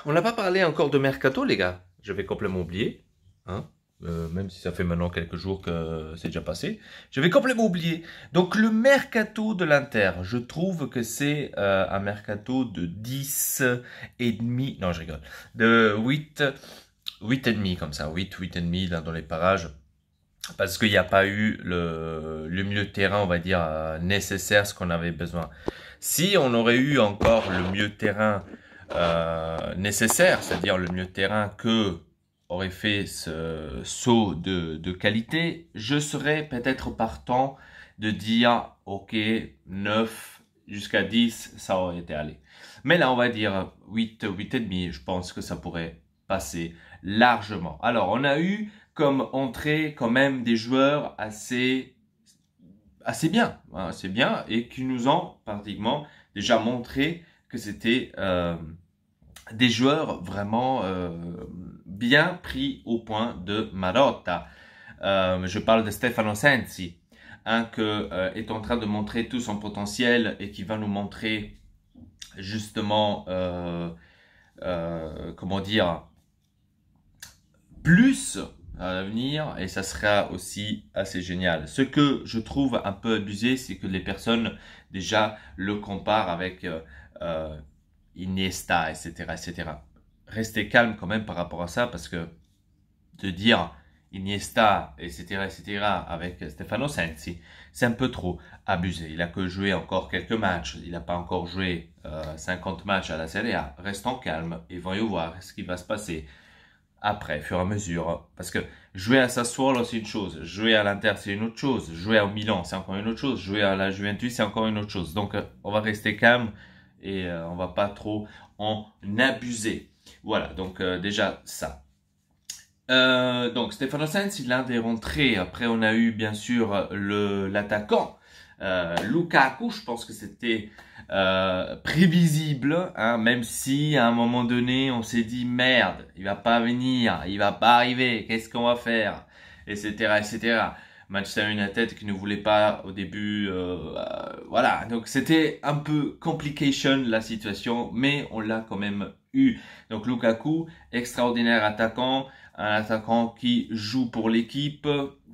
On n'a pas parlé encore de Mercato, les gars. Je vais complètement oublier. Hein. Même si ça fait maintenant quelques jours que c'est déjà passé. Je vais complètement oublier. Donc le Mercato de l'Inter, je trouve que c'est un Mercato de 10 et demi. Non, je rigole. De 8 et demi comme ça. 8 et demi là, dans les parages. Parce qu'il n'y a pas eu le milieu de terrain, on va dire, nécessaire, ce qu'on avait besoin. Si on aurait eu encore le milieu de terrain nécessaire, c'est-à-dire le milieu de terrain que aurait fait ce saut de qualité, je serais peut-être partant de dire, ok, 9 jusqu'à 10, ça aurait été allé. Mais là, on va dire 8, 8 et demi, je pense que ça pourrait passer largement. Alors, on a eu comme entrée quand même des joueurs assez bien, hein, assez bien, et qui nous ont pratiquement déjà montré que c'était des joueurs vraiment bien pris au point de Marotta. Je parle de Stefano Sensi, hein, que est en train de montrer tout son potentiel et qui va nous montrer justement, comment dire, plus à l'avenir, et ça sera aussi assez génial. Ce que je trouve un peu abusé, c'est que les personnes déjà le comparent avec Iniesta, etc., etc. Restez calme quand même par rapport à ça, parce que de dire Iniesta, etc., etc., avec Stefano Sensi, c'est un peu trop abusé. Il a que joué encore quelques matchs, il n'a pas encore joué 50 matchs à la Serie A. Restons calmes et voyons voir ce qui va se passer après, au fur et à mesure. Parce que jouer à Sassuolo, c'est une chose. Jouer à l'Inter, c'est une autre chose. Jouer au Milan, c'est encore une autre chose. Jouer à la Juventus, c'est encore une autre chose. Donc, on va rester calme et on va pas trop en abuser. Voilà, donc déjà ça. Donc, Stefano Sensi, l'un des rentrées. Après, on a eu bien sûr l'attaquant. Lukaku, je pense que c'était prévisible, hein, même si à un moment donné on s'est dit merde, il va pas venir, il va pas arriver, qu'est-ce qu'on va faire, etc., etc. Manchester United qui ne voulait pas au début, voilà, donc c'était un peu complication la situation, mais on l'a quand même eu. Donc Lukaku, extraordinaire attaquant, un attaquant qui joue pour l'équipe,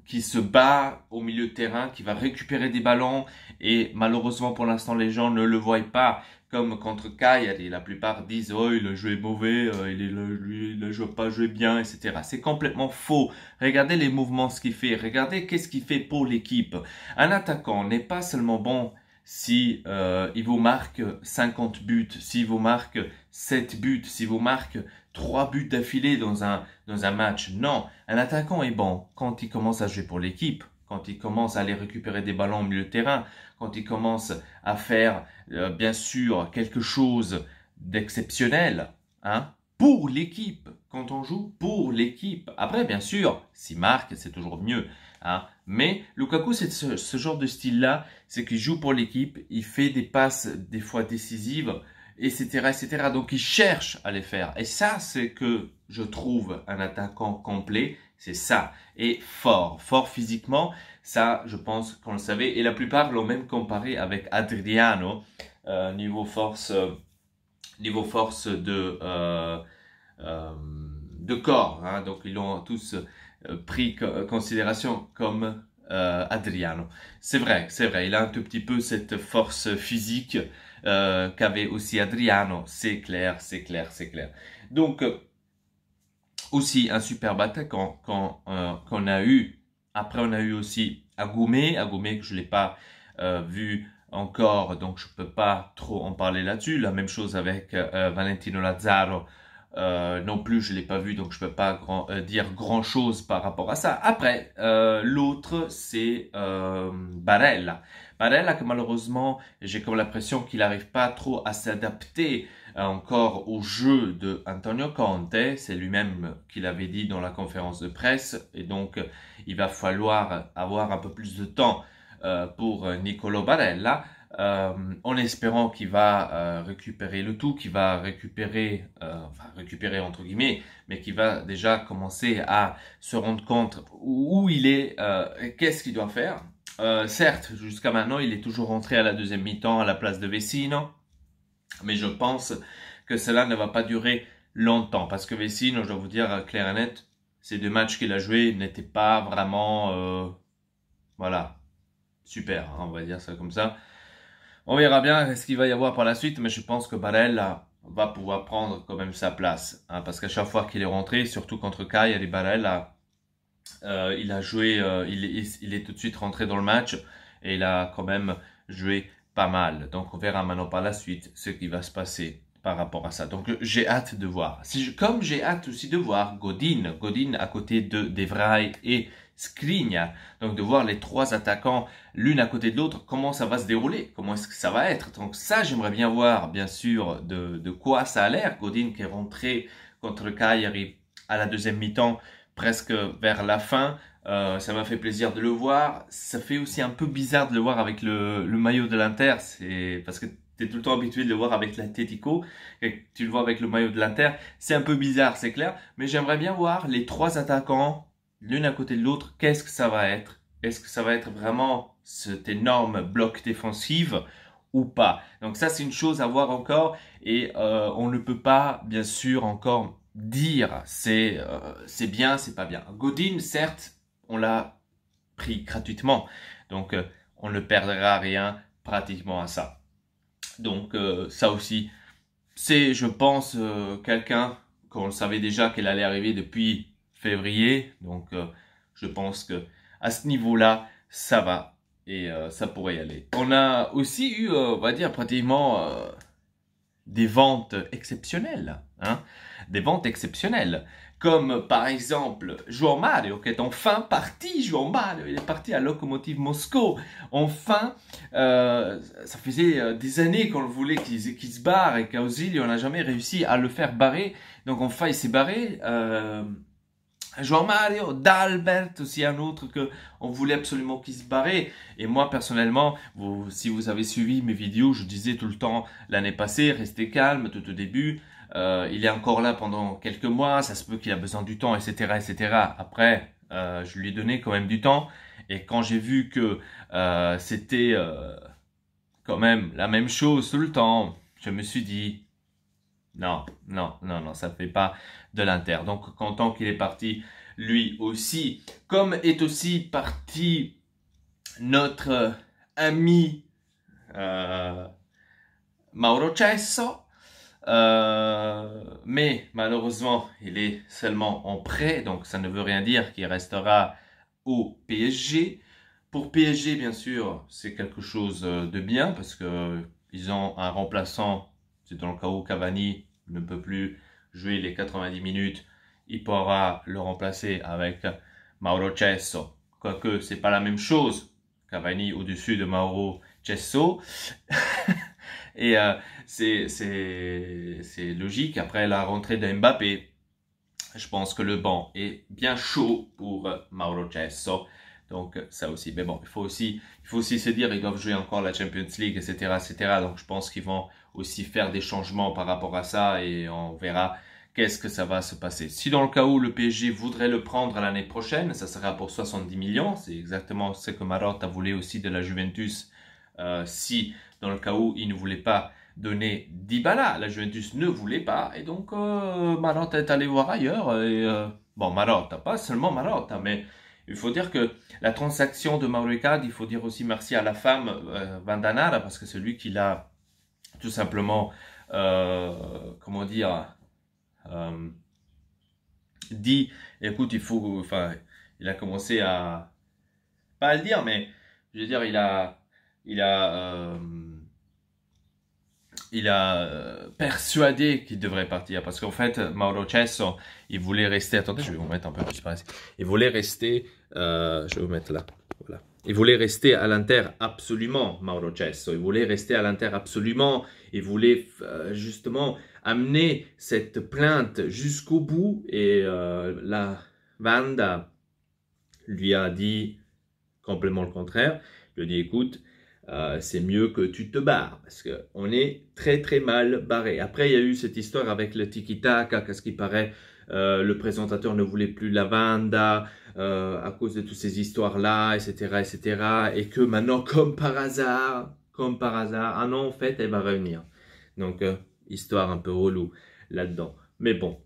qui se bat au milieu de terrain, qui va récupérer des ballons, et malheureusement pour l'instant les gens ne le voient pas comme contre Cagliari. La plupart disent oh il a joué mauvais, il a pas joué bien, etc. C'est complètement faux. Regardez les mouvements, ce qu'il fait, regardez qu'est-ce qu'il fait pour l'équipe. Un attaquant n'est pas seulement bon si il vous marque 50 buts, s'il vous marque 7 buts, s'il vous marque 3 buts d'affilée dans un match. Non, un attaquant est bon quand il commence à jouer pour l'équipe, quand il commence à aller récupérer des ballons au milieu de terrain, quand il commence à faire, bien sûr, quelque chose d'exceptionnel, hein, pour l'équipe, quand on joue pour l'équipe. Après, bien sûr, s'il marque, c'est toujours mieux, hein. Mais Lukaku, c'est ce genre de style-là, c'est qu'il joue pour l'équipe, il fait des passes des fois décisives, etc., etc. Donc, il cherche à les faire. Et ça, c'est que je trouve un attaquant complet, c'est ça. Et fort physiquement. Ça, je pense qu'on le savait. Et la plupart l'ont même comparé avec Adriano, niveau force de corps. Hein. Donc, ils l'ont tous pris en considération comme Adriano. C'est vrai. Il a un tout petit peu cette force physique qu'avait aussi Adriano. C'est clair. Donc, aussi un superbe attaquant qu'on a eu. Après, on a eu aussi Agoumé que je l'ai pas vu encore, donc je peux pas trop en parler là-dessus. La même chose avec Valentino Lazaro. Non plus, je l'ai pas vu, donc je peux pas dire grand-chose par rapport à ça. Après, l'autre, c'est Barella. Barella que malheureusement, j'ai comme l'impression qu'il n'arrive pas trop à s'adapter encore au jeu de Antonio Conte. C'est lui-même qui l'avait dit dans la conférence de presse. Et donc, il va falloir avoir un peu plus de temps pour Nicolo Barella. En espérant qu'il va récupérer le tout, qu'il va récupérer, enfin récupérer entre guillemets, mais qu'il va déjà commencer à se rendre compte où il est, qu'est-ce qu'il doit faire. Certes, jusqu'à maintenant, il est toujours rentré à la deuxième mi-temps à la place de Vecino, mais je pense que cela ne va pas durer longtemps. Parce que Vecino, je dois vous dire, clair et net, ces 2 matchs qu'il a joués n'étaient pas vraiment, voilà, super, hein, on va dire ça comme ça. On verra bien ce qu'il va y avoir par la suite, mais je pense que Barella va pouvoir prendre quand même sa place. Hein, parce qu'à chaque fois qu'il est rentré, surtout contre Cagliari, Barella, il a joué, il est tout de suite rentré dans le match et il a quand même joué pas mal. Donc on verra maintenant par la suite ce qui va se passer par rapport à ça. Donc j'ai hâte de voir. Comme j'ai hâte aussi de voir Godin à côté de De Vrij et Skriniar. Donc de voir les 3 attaquants l'une à côté de l'autre, comment ça va se dérouler, comment est-ce que ça va être. Donc ça, j'aimerais bien voir, bien sûr, de quoi ça a l'air. Godin qui est rentré contre Cagliari à la deuxième mi-temps, presque vers la fin. Ça m'a fait plaisir de le voir. Ça fait aussi un peu bizarre de le voir avec le maillot de l'Inter. C'est parce que tu es tout le temps habitué de le voir avec l'Atlético. Et tu le vois avec le maillot de l'Inter. C'est un peu bizarre, c'est clair. Mais j'aimerais bien voir les 3 attaquants l'une à côté de l'autre. Qu'est-ce que ça va être? Est-ce que ça va être vraiment cet énorme bloc défensif ou pas? Donc ça, c'est une chose à voir encore. Et on ne peut pas, bien sûr, encore dire c'est bien, c'est pas bien. Godin, certes, on l'a pris gratuitement. Donc, on ne perdra rien pratiquement à ça. Donc, ça aussi, c'est, je pense, quelqu'un qu'on savait déjà qu'elle allait arriver depuis février. Donc, je pense que à ce niveau-là, ça va et ça pourrait y aller. On a aussi eu, on va dire, pratiquement des ventes exceptionnelles. Hein, des ventes exceptionnelles. Comme par exemple João Mario, qui est enfin parti. João Mario, il est parti à Lokomotiv Moscou. Enfin, ça faisait des années qu'on le voulait qu'il se barre et qu'à Ozil, on n'a jamais réussi à le faire barrer. Donc enfin, il s'est barré. João Mario, d'Albert, aussi un autre que on voulait absolument qu'il se barrait. Et moi, personnellement, si vous avez suivi mes vidéos, je disais tout le temps l'année passée, restez calme tout au début. Il est encore là pendant quelques mois, ça se peut qu'il a besoin du temps, etc., etc. Après, je lui ai donné quand même du temps. Et quand j'ai vu que c'était quand même la même chose tout le temps, je me suis dit, non, non, non, non, ça ne fait pas de l'Inter. Donc, content qu'il est parti, lui aussi. Comme est aussi parti notre ami Mauro Cesso. Mais malheureusement, il est seulement en prêt. Donc, ça ne veut rien dire qu'il restera au PSG. Pour PSG, bien sûr, c'est quelque chose de bien parce que ils ont un remplaçant. C'est dans le cas où Cavani ne peut plus jouer les 90 minutes, il pourra le remplacer avec Mauro Cesso. Quoique, c'est pas la même chose. Cavani au-dessus de Mauro Cesso. Et c'est logique. Après la rentrée de Mbappé, je pense que le banc est bien chaud pour Mauro Cesso. Donc ça aussi. Mais bon, il faut aussi se dire, ils doivent jouer encore la Champions League, etc., etc. Donc je pense qu'ils vont aussi faire des changements par rapport à ça et on verra qu'est-ce que ça va se passer. Si dans le cas où le PSG voudrait le prendre l'année prochaine, ça sera pour 70 millions. C'est exactement ce que Marotta voulait aussi de la Juventus. Si dans le cas où il ne voulait pas donner Dybala, la Juventus ne voulait pas. Et donc Marotta est allé voir ailleurs. Et, bon, Marotta, pas seulement Marotta, mais il faut dire que la transaction de Mauro Icardi, il faut dire aussi merci à la femme Vandanara, parce que c'est lui qui l'a tout simplement, comment dire, dit, écoute, il faut, enfin, il a commencé à, pas à le dire, mais je veux dire, il a persuadé qu'il devrait partir parce qu'en fait Mauro Cesso il voulait rester, attendez je vais vous mettre un peu plus par ici, il voulait rester, je vais vous mettre là, voilà. Il voulait rester à l'Inter absolument, Mauro Cesso, il voulait rester à l'Inter absolument, il voulait justement amener cette plainte jusqu'au bout et la Vanda lui a dit complètement le contraire, il lui a dit écoute, c'est mieux que tu te barres parce qu'on est très très mal barré. Après, il y a eu cette histoire avec le tiki-taka, qu'à ce qui paraît, le présentateur ne voulait plus la Vanda à cause de toutes ces histoires-là, etc., etc. Et que maintenant, comme par hasard, ah non, en fait, elle va revenir. Donc, histoire un peu relou là-dedans. Mais bon,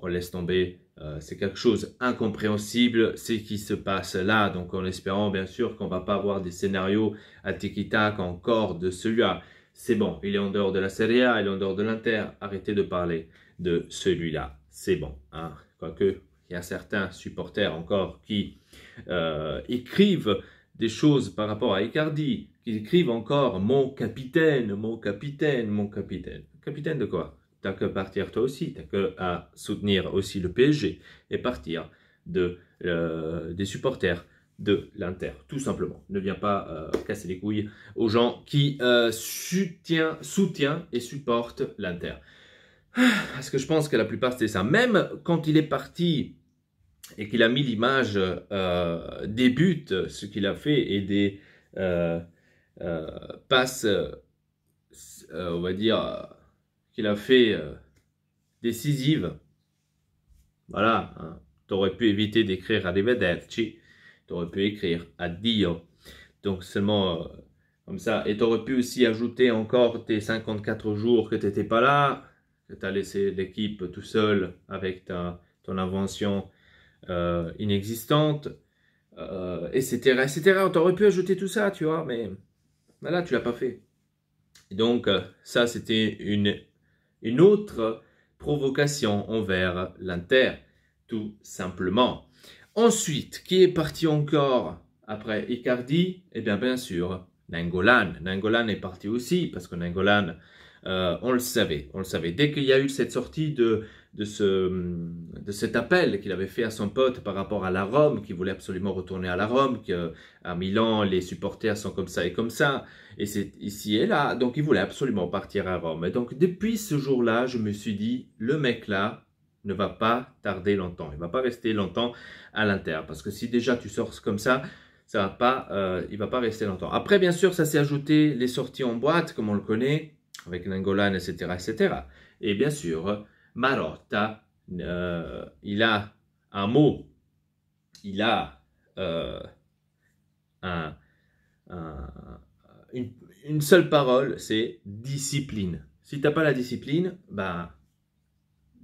on laisse tomber. C'est quelque chose incompréhensible, ce qui se passe là. Donc en espérant bien sûr qu'on ne va pas avoir des scénarios à tiki-tac encore de celui-là. C'est bon, il est en dehors de la Serie A, il est en dehors de l'Inter. Arrêtez de parler de celui-là. C'est bon. Hein. Quoique, il y a certains supporters encore qui écrivent des choses par rapport à Icardi, qui écrivent encore « mon capitaine, mon capitaine, mon capitaine ». Capitaine de quoi? T'as que partir toi aussi, t'as que à soutenir aussi le PSG et partir des supporters de l'Inter, tout simplement. Ne viens pas casser les couilles aux gens qui soutiennent et supportent l'Inter. Parce que je pense que la plupart c'est ça. Même quand il est parti et qu'il a mis l'image des buts, ce qu'il a fait, et des passes, on va dire, qu'il a fait décisives. Voilà, hein. Tu aurais pu éviter d'écrire Arrivederci, tu aurais pu écrire Addio. Donc seulement comme ça. Et tu aurais pu aussi ajouter encore tes 54 jours que tu n'étais pas là, que tu as laissé l'équipe tout seul avec ton invention inexistante, etc., etc. Tu aurais pu ajouter tout ça, tu vois, mais voilà, tu l'as pas fait. Et donc, ça, c'était une autre provocation envers l'Inter, tout simplement. Ensuite, qui est parti encore après Icardi? Eh bien sûr, Nainggolan. Nainggolan est parti aussi, parce que Nainggolan, on le savait. Dès qu'il y a eu cette sortie de cet appel qu'il avait fait à son pote par rapport à la Rome, qu'il voulait absolument retourner à la Rome, qu'à Milan, les supporters sont comme ça et comme ça, et c'est ici et là, donc il voulait absolument partir à Rome. Et donc depuis ce jour-là, je me suis dit, le mec là ne va pas tarder longtemps, il ne va pas rester longtemps à l'Inter, parce que si déjà tu sors comme ça va pas, il ne va pas rester longtemps. Après, bien sûr, ça s'est ajouté les sorties en boîte, comme on le connaît, avec Nainggolan, etc., etc. Et bien sûr, Marotta, il a un mot, il a une seule parole, c'est discipline. Si tu n'as pas la discipline, ben,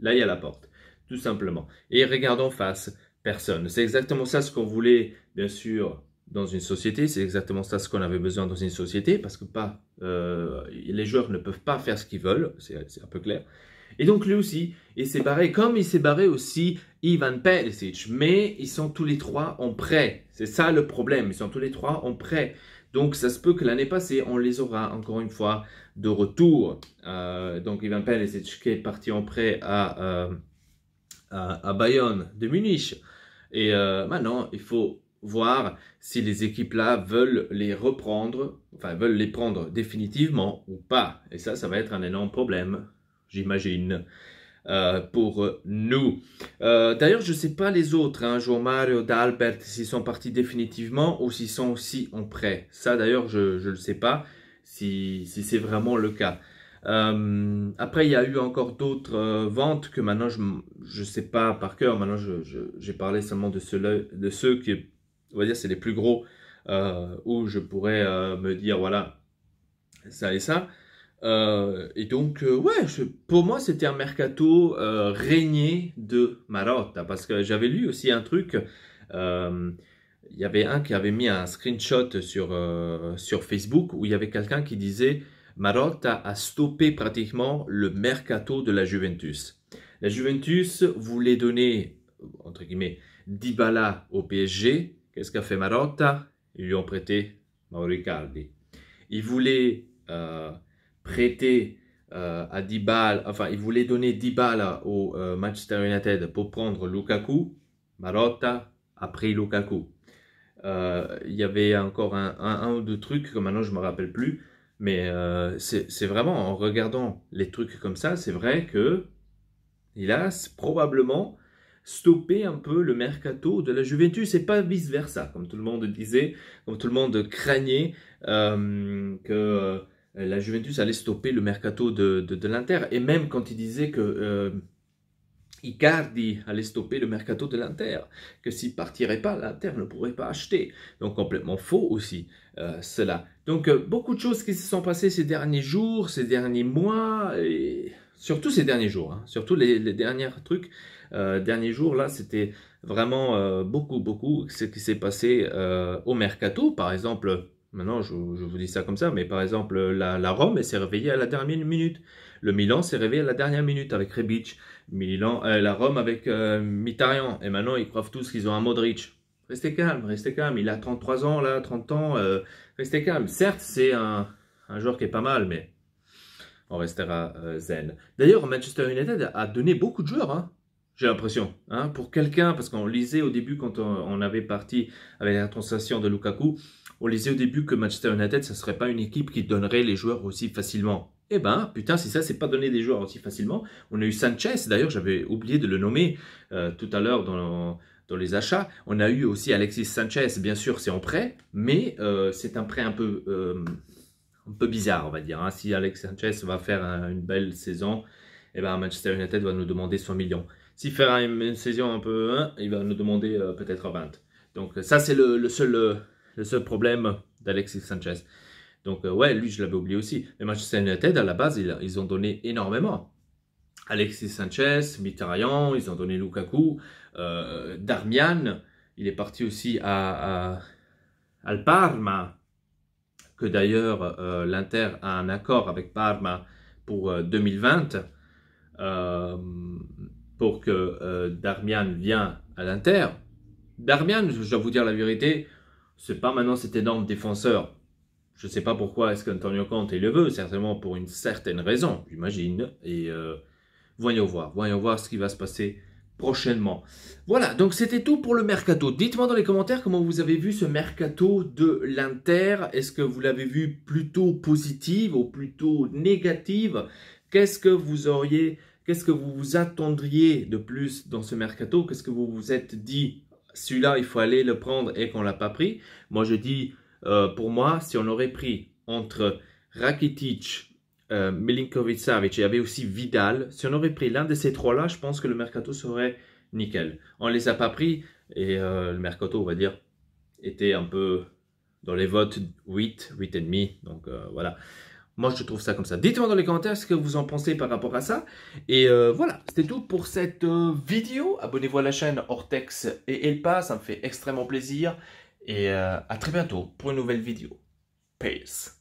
là, il y a la porte, tout simplement. Et regarde en face, personne. C'est exactement ça ce qu'on voulait, bien sûr, dans une société. C'est exactement ça ce qu'on avait besoin dans une société, parce que les joueurs ne peuvent pas faire ce qu'ils veulent, c'est un peu clair. Et donc lui aussi, il s'est barré, comme il s'est barré aussi Ivan Perisic. Mais ils sont tous les trois en prêt. C'est ça le problème, ils sont tous les trois en prêt. Donc ça se peut que l'année passée, on les aura encore une fois de retour. Donc Ivan Perisic qui est parti en prêt à Bayern de Munich. Et maintenant, il faut voir si les équipes là veulent les reprendre, enfin veulent les prendre définitivement ou pas. Et ça va être un énorme problème, j'imagine, pour nous. D'ailleurs, je ne sais pas les autres, hein, João Mario, D'Albert, s'ils sont partis définitivement ou s'ils sont aussi en prêt. Ça, d'ailleurs, je ne le sais pas si c'est vraiment le cas. Après, il y a eu encore d'autres ventes que maintenant, je ne sais pas par cœur. Maintenant, j'ai parlé seulement de ceux qui, on va dire, c'est les plus gros, où je pourrais me dire, voilà, ça et ça. Et donc, ouais, pour moi, c'était un mercato régné de Marotta, parce que j'avais lu aussi un truc, il y avait un qui avait mis un screenshot sur Facebook, où il y avait quelqu'un qui disait « Marotta a stoppé pratiquement le mercato de la Juventus ». La Juventus voulait donner, entre guillemets, Dybala au PSG. Qu'est-ce qu'a fait Marotta? Ils lui ont prêté Mauro Icardi. Il voulait prêter à Dybala, enfin, il voulait donner Dybala au Manchester United pour prendre Lukaku. Marotta a pris Lukaku. Il y avait encore un ou deux trucs que maintenant je ne me rappelle plus, mais c'est vraiment en regardant les trucs comme ça, c'est vrai que il a probablement stoppé un peu le mercato de la Juventus et pas vice versa, comme tout le monde disait, comme tout le monde craignait que la Juventus allait stopper le mercato de l'Inter. Et même quand il disait que Icardi allait stopper le mercato de l'Inter, que s'il partirait pas, l'Inter ne pourrait pas acheter. Donc complètement faux aussi cela. Donc beaucoup de choses qui se sont passées ces derniers jours, ces derniers mois, et surtout ces derniers jours, hein, surtout les derniers trucs, derniers jours là, c'était vraiment beaucoup ce qui s'est passé au mercato. Par exemple, maintenant je vous dis ça comme ça, mais par exemple la Rome elle s'est réveillée à la dernière minute. Le Milan s'est réveillé à la dernière minute avec Rebic. La Rome avec Mkhitaryan. Et maintenant ils croient tous qu'ils ont un Modric. Restez calme, il a 33 ans là, 30 ans, restez calme. Certes c'est un joueur qui est pas mal, mais on restera zen. D'ailleurs, Manchester United a donné beaucoup de joueurs, hein, j'ai l'impression. Hein, pour quelqu'un, parce qu'on lisait au début, quand on avait parti avec la transaction de Lukaku, on lisait au début que Manchester United, ça ne serait pas une équipe qui donnerait les joueurs aussi facilement. Eh ben, putain, si ça, c'est pas donner des joueurs aussi facilement. On a eu Sanchez, d'ailleurs, j'avais oublié de le nommer tout à l'heure dans les achats. On a eu aussi Alexis Sanchez, bien sûr, c'est en prêt, mais c'est un prêt un peu bizarre, on va dire. Hein. Si Alex Sanchez va faire une belle saison, eh ben Manchester United va nous demander 100 millions. S'il fait une saison un peu, il va nous demander peut-être 20. Donc ça, c'est le seul problème d'Alexis Sanchez. Donc ouais, lui, je l'avais oublié aussi. Mais Manchester United, à la base, ils ont donné énormément. Alexis Sanchez, Mkhitaryan, ils ont donné Lukaku, Darmian, il est parti aussi al Parma, que d'ailleurs l'Inter a un accord avec Parma pour 2020 pour que Darmian vienne à l'Inter. Darmian, je dois vous dire la vérité, c'est pas maintenant cet énorme défenseur. Je ne sais pas pourquoi est-ce qu'Antonio Conte le veut, certainement pour une certaine raison, j'imagine. Et voyons voir ce qui va se passer prochainement. Voilà, donc c'était tout pour le mercato. Dites-moi dans les commentaires comment vous avez vu ce mercato de l'Inter. Est-ce que vous l'avez vu plutôt positive ou plutôt négative? Qu'est-ce que vous vous attendriez de plus dans ce mercato? Qu'est-ce que vous vous êtes dit? Celui-là, il faut aller le prendre et qu'on ne l'a pas pris. Moi, je dis, pour moi, si on aurait pris entre Rakitic, Milinkovic-Savic, et il y avait aussi Vidal. Si on aurait pris l'un de ces trois-là, je pense que le mercato serait nickel. On ne les a pas pris et le mercato, on va dire, était un peu dans les votes 8, 8,5. Donc voilà. Moi, je trouve ça comme ça. Dites-moi dans les commentaires ce que vous en pensez par rapport à ça. Et voilà, c'était tout pour cette vidéo. Abonnez-vous à la chaîne Ortex et Elpa, ça me fait extrêmement plaisir. Et à très bientôt pour une nouvelle vidéo. Peace.